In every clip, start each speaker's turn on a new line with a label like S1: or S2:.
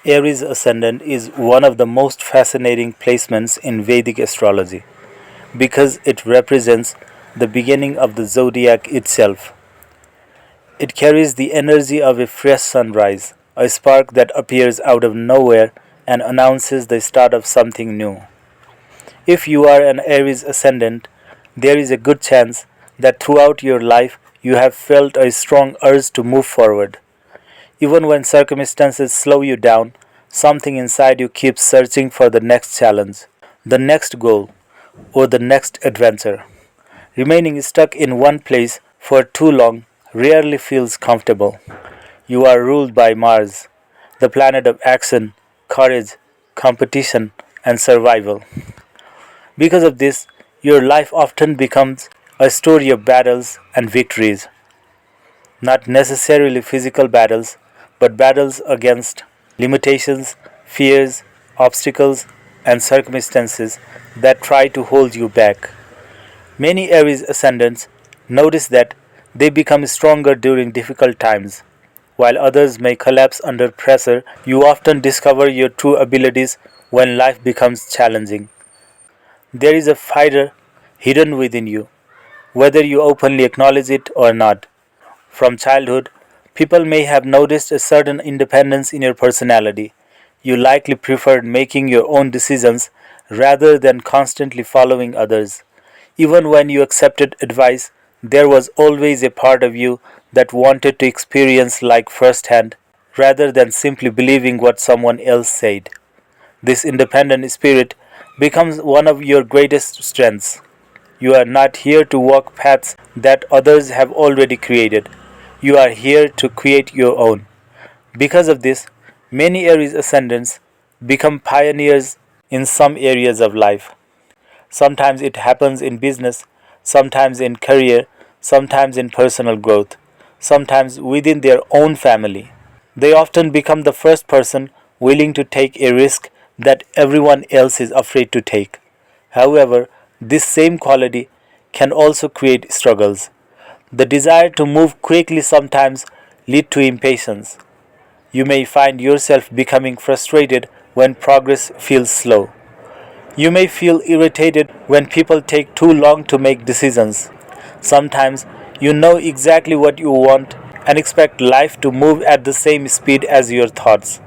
S1: Aries Ascendant is one of the most fascinating placements in Vedic astrology because it represents the beginning of the zodiac itself. It carries the energy of a fresh sunrise, a spark that appears out of nowhere and announces the start of something new. If you are an Aries Ascendant, there is a good chance that throughout your life you have felt a strong urge to move forward. Even when circumstances slow you down, something inside you keeps searching for the next challenge, the next goal, or the next adventure. Remaining stuck in one place for too long rarely feels comfortable. You are ruled by Mars, the planet of action, courage, competition, and survival. Because of this, your life often becomes a story of battles and victories, not necessarily physical battles, but battles against limitations, fears, obstacles, and circumstances that try to hold you back. Many Aries ascendants notice that they become stronger during difficult times. While others may collapse under pressure, you often discover your true abilities when life becomes challenging. There is a fighter hidden within you, whether you openly acknowledge it or not. From childhood, people may have noticed a certain independence in your personality. You likely preferred making your own decisions rather than constantly following others. Even when you accepted advice, there was always a part of you that wanted to experience life firsthand rather than simply believing what someone else said. This independent spirit becomes one of your greatest strengths. You are not here to walk paths that others have already created. You are here to create your own. Because of this, many Aries ascendants become pioneers in some areas of life. Sometimes it happens in business, sometimes in career, sometimes in personal growth, sometimes within their own family. They often become the first person willing to take a risk that everyone else is afraid to take. However, this same quality can also create struggles. The desire to move quickly sometimes lead to impatience. You may find yourself becoming frustrated when progress feels slow. You may feel irritated when people take too long to make decisions. Sometimes you know exactly what you want and expect life to move at the same speed as your thoughts.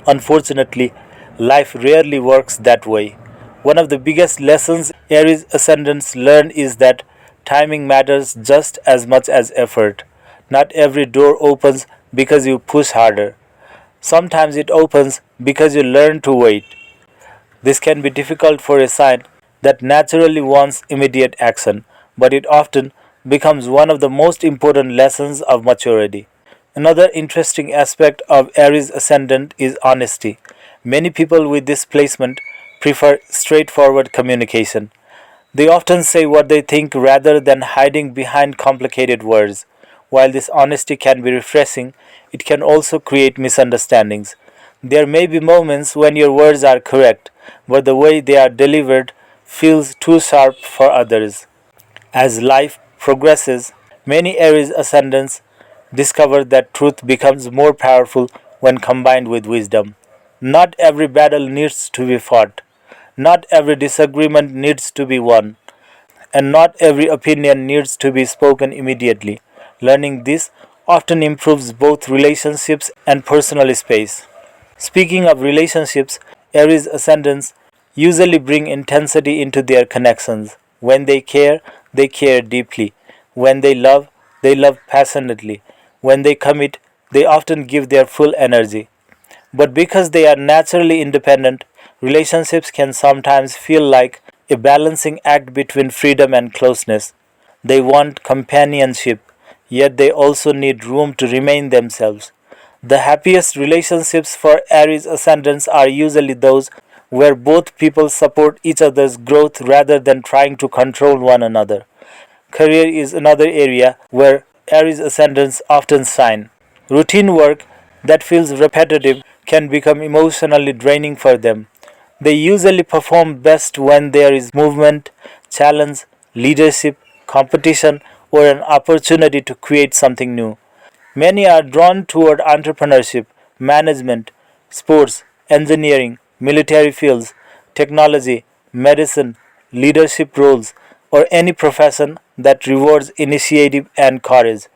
S1: Unfortunately, life rarely works that way. One of the biggest lessons Aries ascendants learn is that timing matters just as much as effort. Not every door opens because you push harder. Sometimes it opens because you learn to wait. This can be difficult for a sign that naturally wants immediate action, but it often becomes one of the most important lessons of maturity. Another interesting aspect of Aries ascendant is honesty. Many people with this placement prefer straightforward communication. They often say what they think rather than hiding behind complicated words. While this honesty can be refreshing, it can also create misunderstandings. There may be moments when your words are correct, but the way they are delivered feels too sharp for others. As life progresses, many Aries ascendants discover that truth becomes more powerful when combined with wisdom. Not every battle needs to be fought. Not every disagreement needs to be won, and not every opinion needs to be spoken immediately. Learning this often improves both relationships and personal space. Speaking of relationships, Aries ascendants usually bring intensity into their connections. When they care deeply. When they love passionately. When they commit, they often give their full energy. But because they are naturally independent, relationships can sometimes feel like a balancing act between freedom and closeness. They want companionship, yet they also need room to remain themselves. The happiest relationships for Aries ascendants are usually those where both people support each other's growth rather than trying to control one another. Career is another area where Aries ascendants often shine. Routine work that feels repetitive can become emotionally draining for them. They usually perform best when there is movement, challenge, leadership, competition, or an opportunity to create something new. Many are drawn toward entrepreneurship, management, sports, engineering, military fields, technology, medicine, leadership roles, or any profession that rewards initiative and courage.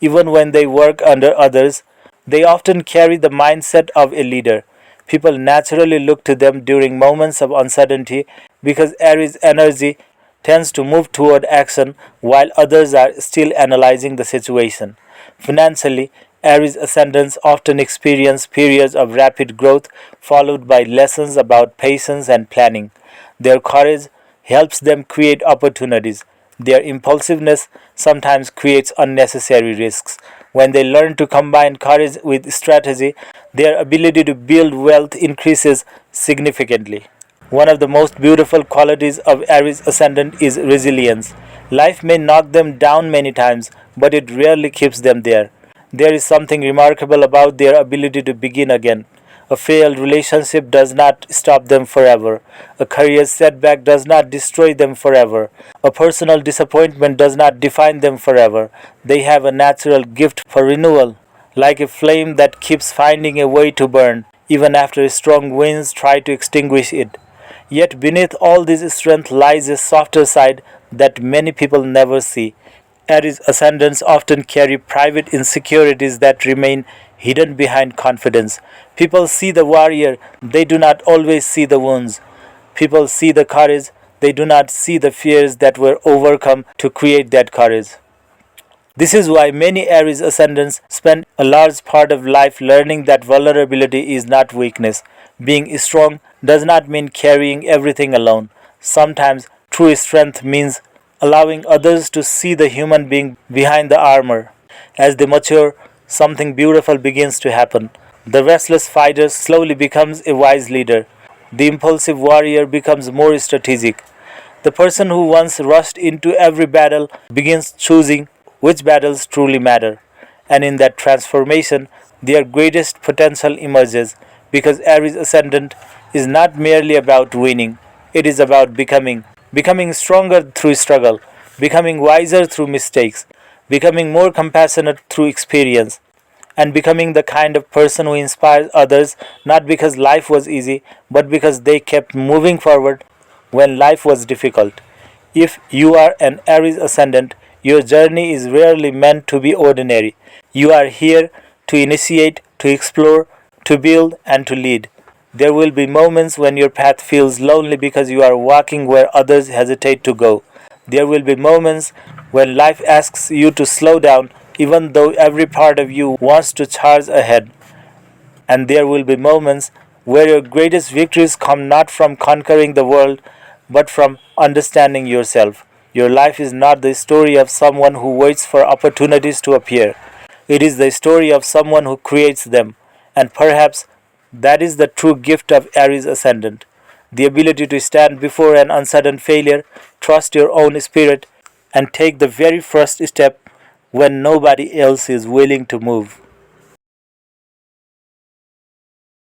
S1: Even when they work under others, they often carry the mindset of a leader. People naturally look to them during moments of uncertainty because Aries energy tends to move toward action while others are still analyzing the situation. Financially, Aries ascendants often experience periods of rapid growth followed by lessons about patience and planning. Their courage helps them create opportunities. Their impulsiveness sometimes creates unnecessary risks. When they learn to combine courage with strategy, their ability to build wealth increases significantly. One of the most beautiful qualities of Aries ascendant is resilience. Life may knock them down many times, but it rarely keeps them there. There is something remarkable about their ability to begin again. A failed relationship does not stop them forever. A career setback does not destroy them forever. A personal disappointment does not define them forever. They have a natural gift for renewal, like a flame that keeps finding a way to burn, even after strong winds try to extinguish it. Yet beneath all this strength lies a softer side that many people never see. Aries ascendants often carry private insecurities that remain hidden behind confidence. People see the warrior, they do not always see the wounds. People see the courage, they do not see the fears that were overcome to create that courage. This is why many Aries ascendants spend a large part of life learning that vulnerability is not weakness. Being strong does not mean carrying everything alone. Sometimes true strength means allowing others to see the human being behind the armor. As they mature, something beautiful begins to happen. The restless fighter slowly becomes a wise leader. The impulsive warrior becomes more strategic. The person who once rushed into every battle begins choosing which battles truly matter. And in that transformation, their greatest potential emerges because Aries Ascendant is not merely about winning, it is about becoming stronger through struggle, becoming wiser through mistakes, becoming more compassionate through experience, and becoming the kind of person who inspires others not because life was easy, but because they kept moving forward when life was difficult. If you are an Aries ascendant, your journey is rarely meant to be ordinary. You are here to initiate, to explore, to build, and to lead. There will be moments when your path feels lonely because you are walking where others hesitate to go. There will be moments when life asks you to slow down even though every part of you wants to charge ahead. And there will be moments where your greatest victories come not from conquering the world but from understanding yourself. Your life is not the story of someone who waits for opportunities to appear. It is the story of someone who creates them. And perhaps that is the true gift of Aries Ascendant, the ability to stand before an uncertain failure, trust your own spirit, and take the very first step when nobody else is willing to move.